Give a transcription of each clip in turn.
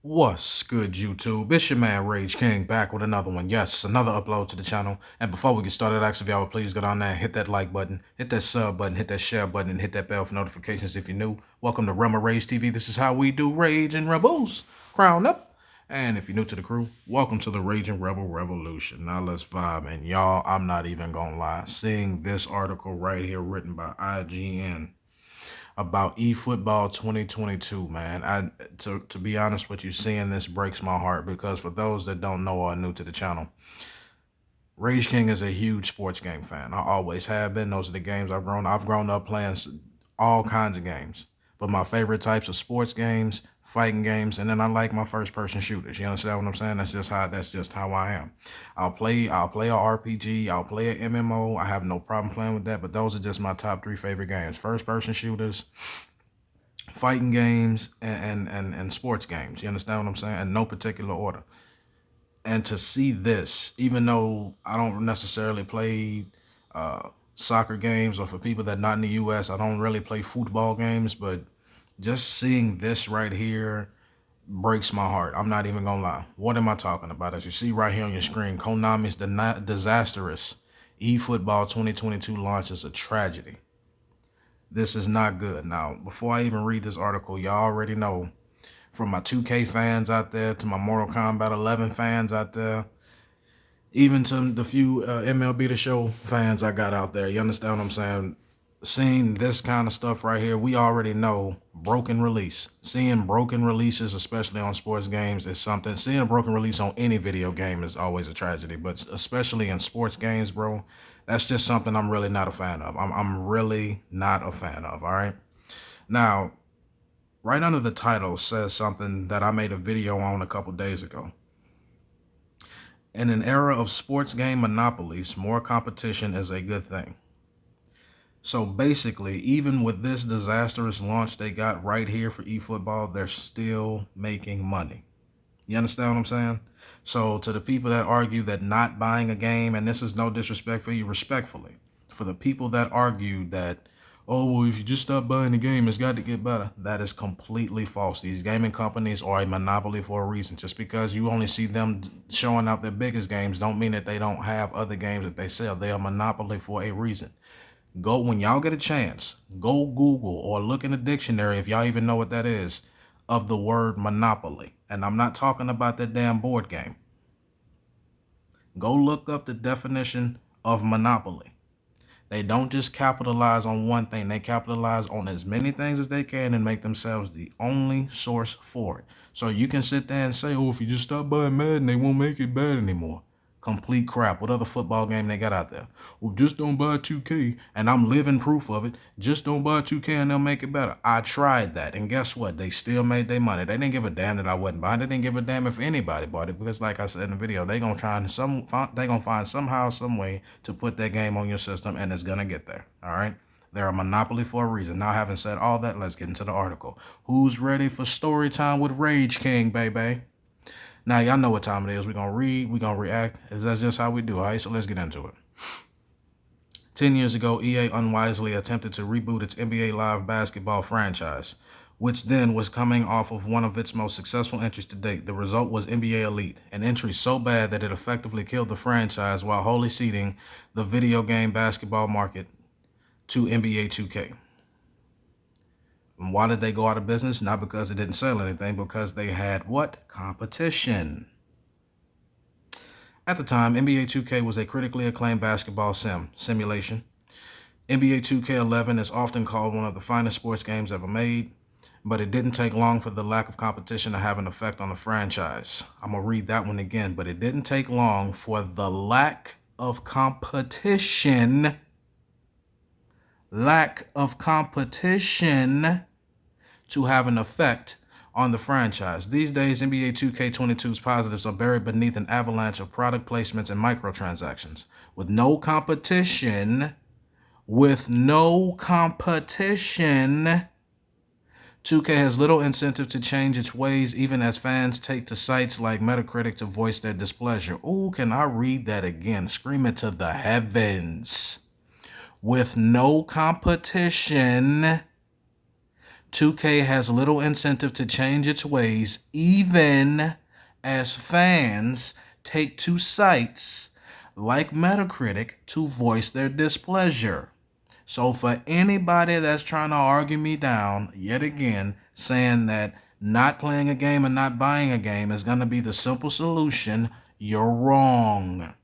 What's good, YouTube? It's your man Rage King back with another one. Yes, another upload to the channel. And before we get started, actually, if y'all would please go down there and hit that like button, hit that sub button, hit that share button, and hit that bell for notifications if you're new. Welcome to Rebel Rage TV. This is how we do Rage and Rebels. Crown up. And if you're new to the crew, welcome to the Rage and Rebel Revolution. Now let's vibe. And y'all, I'm not even gonna lie. Seeing this article right here written by IGN about eFootball 2022, man. To be honest with you, seeing this breaks my heart because for those that don't know or are new to the channel, Rage King is a huge sports game fan. I always have been. Those are the games I've grown up playing all kinds of games. But my favorite types of sports games, fighting games, and then I like my first-person shooters. You understand what I'm saying? That's just how I am. I'll play a RPG, I'll play an MMO. I have no problem playing with that, but those are just my top 3 favorite games. First-person shooters, fighting games, and sports games. You understand what I'm saying? In no particular order. And to see this, even though I don't necessarily play soccer games, or for people that are not in the U.S., I don't really play football games, but just seeing this right here breaks my heart. I'm not even gonna lie. What am I talking about? As you see right here on your screen, Konami's disastrous eFootball 2022 launch is a tragedy. This is not good. Now, before I even read this article, y'all already know, from my 2K fans out there to my Mortal Kombat 11 fans out there, even to the few MLB The Show fans I got out there, you understand what I'm saying? Seeing this kind of stuff right here, we already know broken release. Seeing broken releases, especially on sports games, is something. Seeing a broken release on any video game is always a tragedy, but especially in sports games, bro, that's just something I'm really not a fan of. I'm really not a fan of, all right? Now, right under the title says something that I made a video on a couple days ago. In an era of sports game monopolies, more competition is a good thing. So basically, even with this disastrous launch they got right here for eFootball, they're still making money. You understand what I'm saying? So to the people that argue that not buying a game, and this is no disrespect for you, respectfully, for the people that argue that, oh, well, if you just stop buying the game, it's got to get better, that is completely false. These gaming companies are a monopoly for a reason. Just because you only see them showing out their biggest games don't mean that they don't have other games that they sell. They are a monopoly for a reason. Go, when y'all get a chance, go Google or look in the dictionary, if y'all even know what that is, of the word monopoly. And I'm not talking about that damn board game. Go look up the definition of monopoly. They don't just capitalize on one thing. They capitalize on as many things as they can and make themselves the only source for it. So you can sit there and say, oh, if you just stop buying Madden, they won't make it bad anymore. Complete crap. What other football game they got out there? Well, just don't buy 2K, and I'm living proof of it. Just don't buy 2K and they'll make it better. I tried that, and guess what? They still made their money. They didn't give a damn that I wasn't buying it. They didn't give a damn if anybody bought it, because like I said in the video, they gonna find somehow, some way to put that game on your system, and it's gonna get there. All right. They're a monopoly for a reason. Now, having said all that, let's get into the article. Who's ready for story time with Rage King, baby? Now, y'all know what time it is. We're going to read. We're going to react. That's just how we do, all right? So let's get into it. 10 years ago, EA unwisely attempted to reboot its NBA Live basketball franchise, which then was coming off of one of its most successful entries to date. The result was NBA Elite, an entry so bad that it effectively killed the franchise while wholly ceding the video game basketball market to NBA 2K. And why did they go out of business? Not because it didn't sell anything, because they had what? Competition. At the time, NBA 2K was a critically acclaimed basketball simulation. NBA 2K11 is often called one of the finest sports games ever made, but it didn't take long for the lack of competition to have an effect on the franchise. I'm going to read that one again, but it didn't take long for the lack of competition to have an effect on the franchise. These days, NBA 2K22's positives are buried beneath an avalanche of product placements and microtransactions. With no competition, 2K has little incentive to change its ways, even as fans take to sites like Metacritic to voice their displeasure. Ooh, can I read that again? Scream it to the heavens. With no competition, 2K has little incentive to change its ways, even as fans take to sites like Metacritic to voice their displeasure. So for anybody that's trying to argue me down, yet again, saying that not playing a game and not buying a game is going to be the simple solution, you're wrong.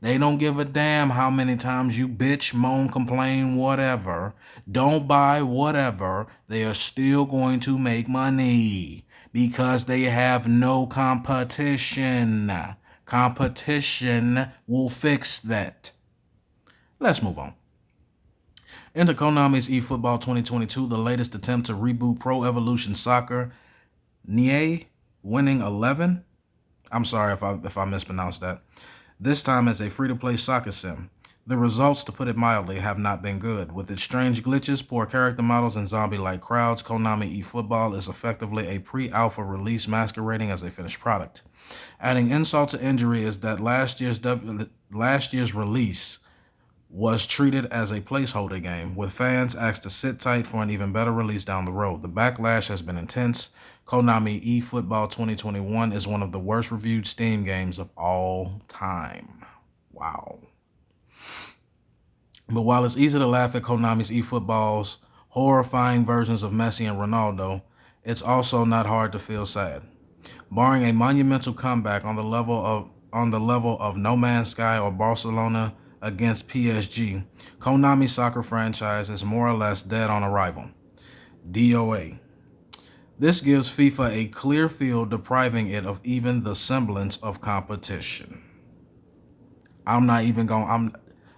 They don't give a damn how many times you bitch, moan, complain, whatever. Don't buy whatever. They are still going to make money because they have no competition. Competition will fix that. Let's move on. Enter Konami's eFootball 2022, the latest attempt to reboot Pro Evolution Soccer. Nie winning 11. I'm sorry if I mispronounced that. This time as a free-to-play soccer sim. The results, to put it mildly, have not been good. With its strange glitches, poor character models, and zombie-like crowds, Konami eFootball is effectively a pre-alpha release masquerading as a finished product. Adding insult to injury is that last year's release was treated as a placeholder game, with fans asked to sit tight for an even better release down the road. The backlash has been intense. Konami eFootball 2021 is one of the worst reviewed Steam games of all time. Wow. But while it's easy to laugh at Konami's eFootball's horrifying versions of Messi and Ronaldo, it's also not hard to feel sad. Barring a monumental comeback on the level of No Man's Sky or Barcelona against PSG, Konami soccer franchise is more or less dead on arrival. DOA. This gives FIFA a clear field, depriving it of even the semblance of competition.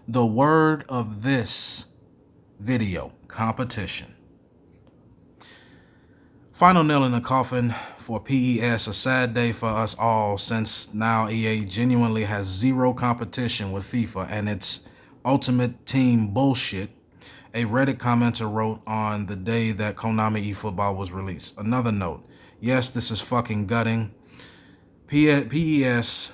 The word of this video, competition. Final nail in the coffin for PES, a sad day for us all, since now EA genuinely has zero competition with FIFA and its Ultimate Team bullshit, a Reddit commenter wrote on the day that Konami eFootball was released. Another note, yes, this is fucking gutting. PES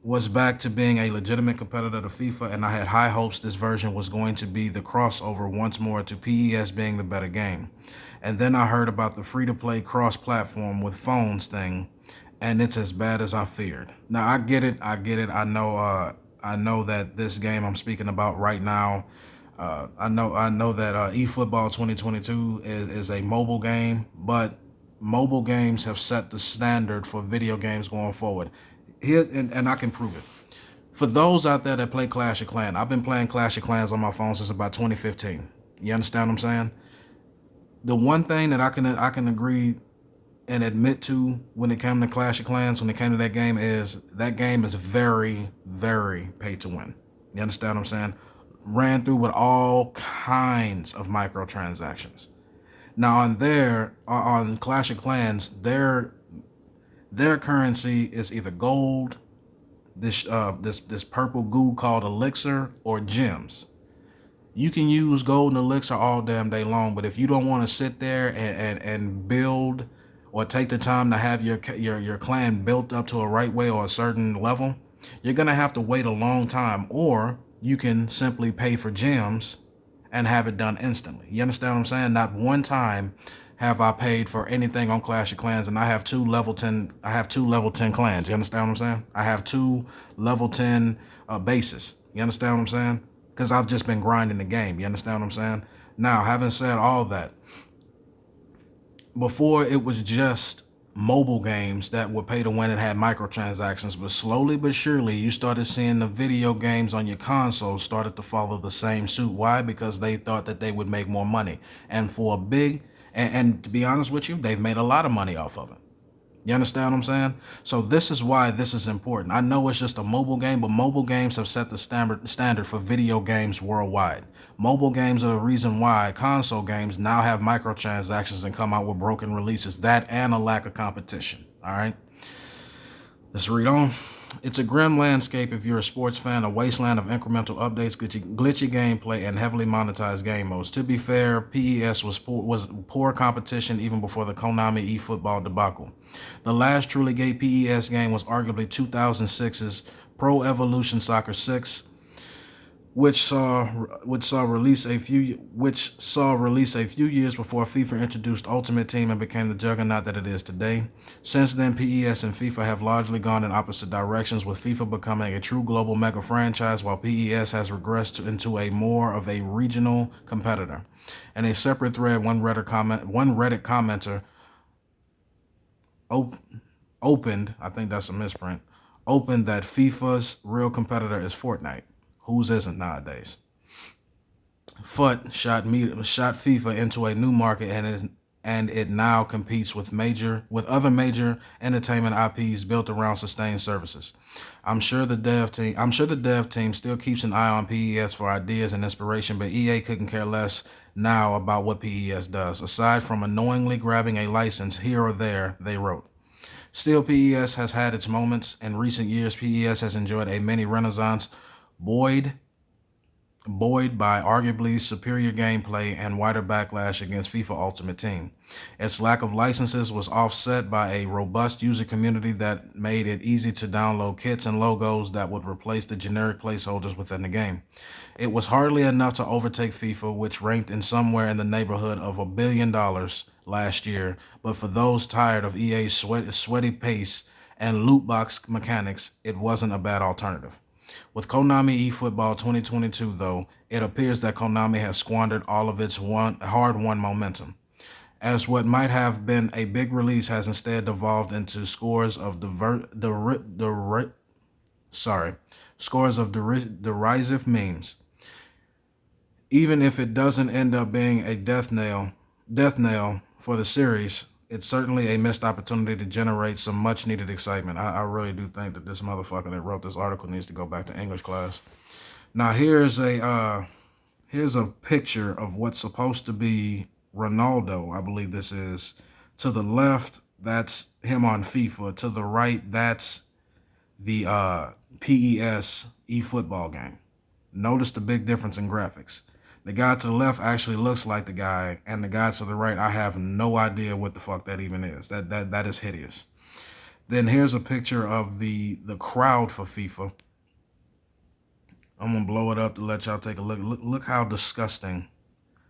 was back to being a legitimate competitor to FIFA, and I had high hopes this version was going to be the crossover once more to PES being the better game. And then I heard about the free-to-play cross-platform with phones thing, and it's as bad as I feared. Now, I get it. I know that this game I'm speaking about right now, I know that eFootball 2022 is a mobile game, but mobile games have set the standard for video games going forward. Here, and I can prove it. For those out there that play Clash of Clans, I've been playing Clash of Clans on my phone since about 2015. You understand what I'm saying? The one thing that I can agree and admit to when it came to Clash of Clans, when it came to that game is very, very pay to win. You understand what I'm saying? Ran through with all kinds of microtransactions. Now on Clash of Clans, their currency is either gold, this purple goo called elixir, or gems. You can use gold and elixir all damn day long, but if you don't want to sit there and build or take the time to have your clan built up to a right way or a certain level, you're gonna have to wait a long time, or you can simply pay for gems and have it done instantly. You understand what I'm saying? Not one time have I paid for anything on Clash of Clans, and I have two level 10 clans. You understand what I'm saying? I have two level 10 bases. You understand what I'm saying? Because I've just been grinding the game. You understand what I'm saying? Now, having said all that, before it was just mobile games that would pay to win and had microtransactions, but slowly but surely you started seeing the video games on your console started to follow the same suit. Why? Because they thought that they would make more money. And for a big, and to be honest with you, they've made a lot of money off of it. You understand what I'm saying? So this is why this is important. I know it's just a mobile game, but mobile games have set the standard for video games worldwide. Mobile games are the reason why console games now have microtransactions and come out with broken releases. That and a lack of competition. All right. Let's read on. It's a grim landscape if you're a sports fan, a wasteland of incremental updates, glitchy gameplay, and heavily monetized game modes. To be fair, PES was poor competition even before the Konami eFootball debacle. The last truly gay PES game was arguably 2006's Pro Evolution Soccer 6. which saw release a few years before FIFA introduced Ultimate Team and became the juggernaut that it is today. Since then, PES and FIFA have largely gone in opposite directions, with FIFA becoming a true global mega franchise, while PES has regressed into a more of a regional competitor. In a separate thread, one Reddit commenter op- opened, I think that's a misprint, opened that FIFA's real competitor is Fortnite. Whose isn't nowadays? Shot FIFA into a new market, and it now competes with other major entertainment IPs built around sustained services. I'm sure the dev team still keeps an eye on PES for ideas and inspiration, but EA couldn't care less now about what PES does. Aside from annoyingly grabbing a license here or there, they wrote. Still, PES has had its moments. In recent years, PES has enjoyed a mini renaissance, buoyed by arguably superior gameplay and wider backlash against FIFA Ultimate Team. Its lack of licenses was offset by a robust user community that made it easy to download kits and logos that would replace the generic placeholders within the game. It was hardly enough to overtake FIFA, which ranked in somewhere in the neighborhood of $1 billion last year, but for those tired of EA's sweaty pace and loot box mechanics, it wasn't a bad alternative. With Konami eFootball 2022, though, it appears that Konami has squandered all of its hard-won momentum, as what might have been a big release has instead devolved into scores of derisive memes. Even if it doesn't end up being a death knell for the series, it's certainly a missed opportunity to generate some much needed excitement. I really do think that this motherfucker that wrote this article needs to go back to English class. Now here's a picture of what's supposed to be Ronaldo, I believe this is. To the left, that's him on FIFA. To the right, that's the PES eFootball game. Notice the big difference in graphics. The guy to the left actually looks like the guy, and the guy to the right, I have no idea what the fuck that even is. That is hideous. Then here's a picture of the crowd for FIFA. I'm gonna blow it up to let y'all take a look. Look how disgusting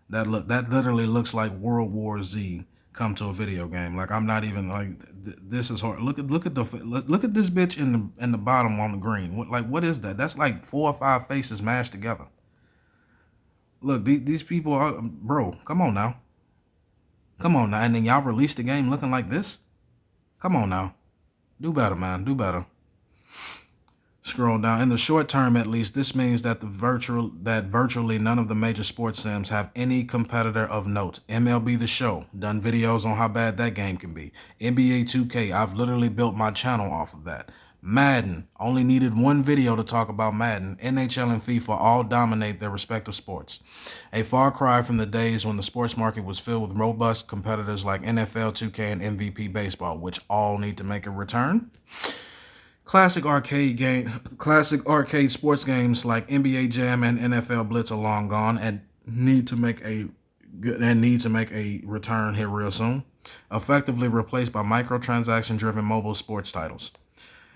that look. That literally looks like World War Z come to a video game. Like, I'm not even like this is hard. Look at this bitch in the bottom on the green. What is that? That's like 4 or 5 faces mashed together. Look, these people are, bro, come on now. Come on now. And then y'all released the game looking like this? Come on now. Do better, man. Do better. Scroll down. In the short term, at least, this means that virtually none of the major sports sims have any competitor of note. MLB The Show, done videos on how bad that game can be. NBA 2K, I've literally built my channel off of that. Madden, only needed one video to talk about Madden. NHL and FIFA all dominate their respective sports. A far cry from the days when the sports market was filled with robust competitors like NFL 2K and MVP Baseball, which all need to make a return. Classic arcade sports games like NBA Jam and NFL Blitz are long gone and need to make a return here real soon, effectively replaced by microtransaction-driven mobile sports titles.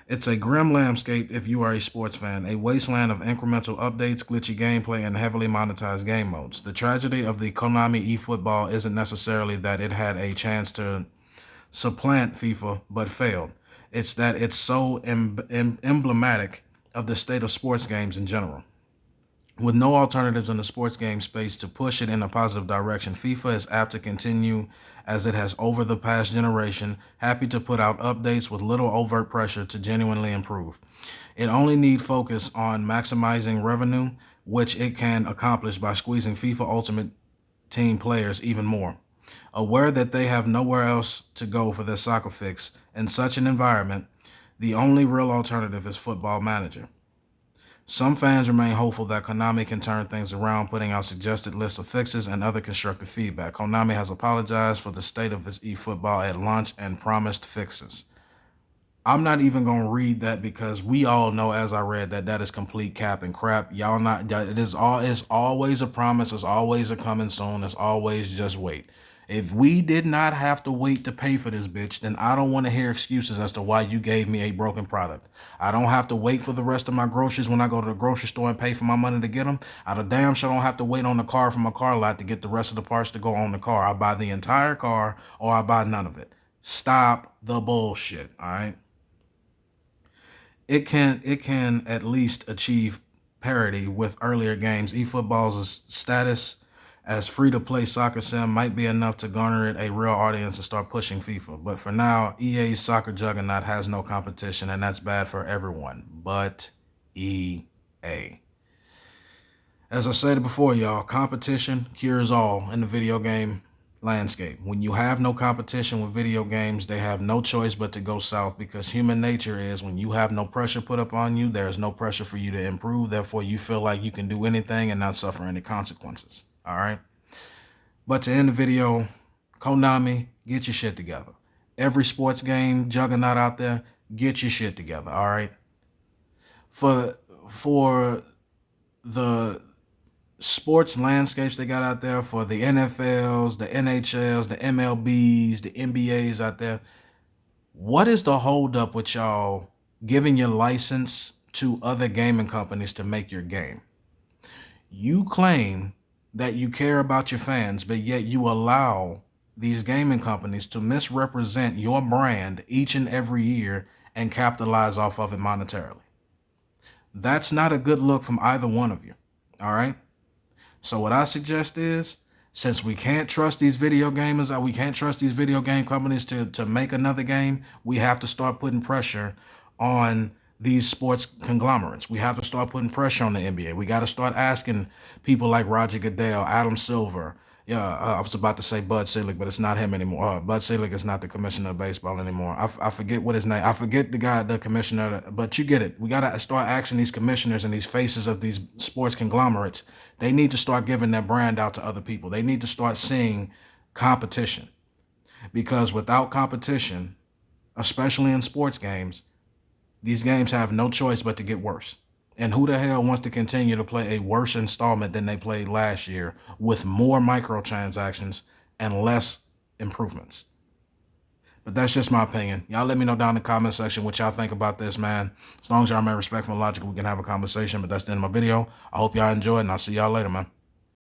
It's a grim landscape if you are a sports fan, a wasteland of incremental updates, glitchy gameplay, and heavily monetized game modes. The tragedy of the Konami eFootball isn't necessarily that it had a chance to supplant FIFA but failed. It's that it's so emblematic of the state of sports games in general. With no alternatives in the sports game space to push it in a positive direction, FIFA is apt to continue as it has over the past generation, happy to put out updates with little overt pressure to genuinely improve. It only needs focus on maximizing revenue, which it can accomplish by squeezing FIFA Ultimate Team players even more. Aware that they have nowhere else to go for their soccer fix, in such an environment, the only real alternative is Football Manager. Some fans remain hopeful that Konami can turn things around, putting out suggested lists of fixes and other constructive feedback. Konami has apologized for the state of its eFootball at launch and promised fixes. I'm not even going to read that because we all know, as I read, that is complete cap and crap. Y'all not, it's always a promise. It's always a coming soon. It's always just wait. If we did not have to wait to pay for this bitch, then I don't want to hear excuses as to why you gave me a broken product. I don't have to wait for the rest of my groceries when I go to the grocery store and pay for my money to get them. I damn sure don't have to wait on the car from a car lot to get the rest of the parts to go on the car. I buy the entire car or I buy none of it. Stop the bullshit, all right? It can at least achieve parity with earlier games. eFootball's status as free-to-play soccer sim might be enough to garner it a real audience and start pushing FIFA. But for now, EA's soccer juggernaut has no competition, and that's bad for everyone but EA. As I said before, y'all, competition cures all in the video game landscape. When you have no competition with video games, they have no choice but to go south, because human nature is when you have no pressure put up on you, there's no pressure for you to improve. Therefore, you feel like you can do anything and not suffer any consequences. All right. But to end the video, Konami, get your shit together. Every sports game juggernaut out there, get your shit together. All right. For the sports landscapes they got out there, for the NFLs, the NHLs, the MLBs, the NBAs out there, what is the holdup with y'all giving your license to other gaming companies to make your game? You claim that you care about your fans, but yet you allow these gaming companies to misrepresent your brand each and every year and capitalize off of it monetarily. That's not a good look from either one of you. All right. So what I suggest is, since we can't trust these video gamers, we can't trust these video game companies to make another game, we have to start putting pressure on these sports conglomerates. We have to start putting pressure on the NBA. We got to start asking people like Roger Goodell, Adam Silver. I was about to say Bud Selig, but it's not him anymore. Bud Selig is not the commissioner of baseball anymore. I forget what his name. I forget the guy, the commissioner, but you get it. We got to start asking these commissioners and these faces of these sports conglomerates. They need to start giving their brand out to other people. They need to start seeing competition, because without competition, especially in sports games, these games have no choice but to get worse. And who the hell wants to continue to play a worse installment than they played last year with more microtransactions and less improvements? But that's just my opinion. Y'all let me know down in the comment section what y'all think about this, man. As long as y'all remain respectful and logical, we can have a conversation. But that's the end of my video. I hope y'all enjoyed, and I'll see y'all later, man.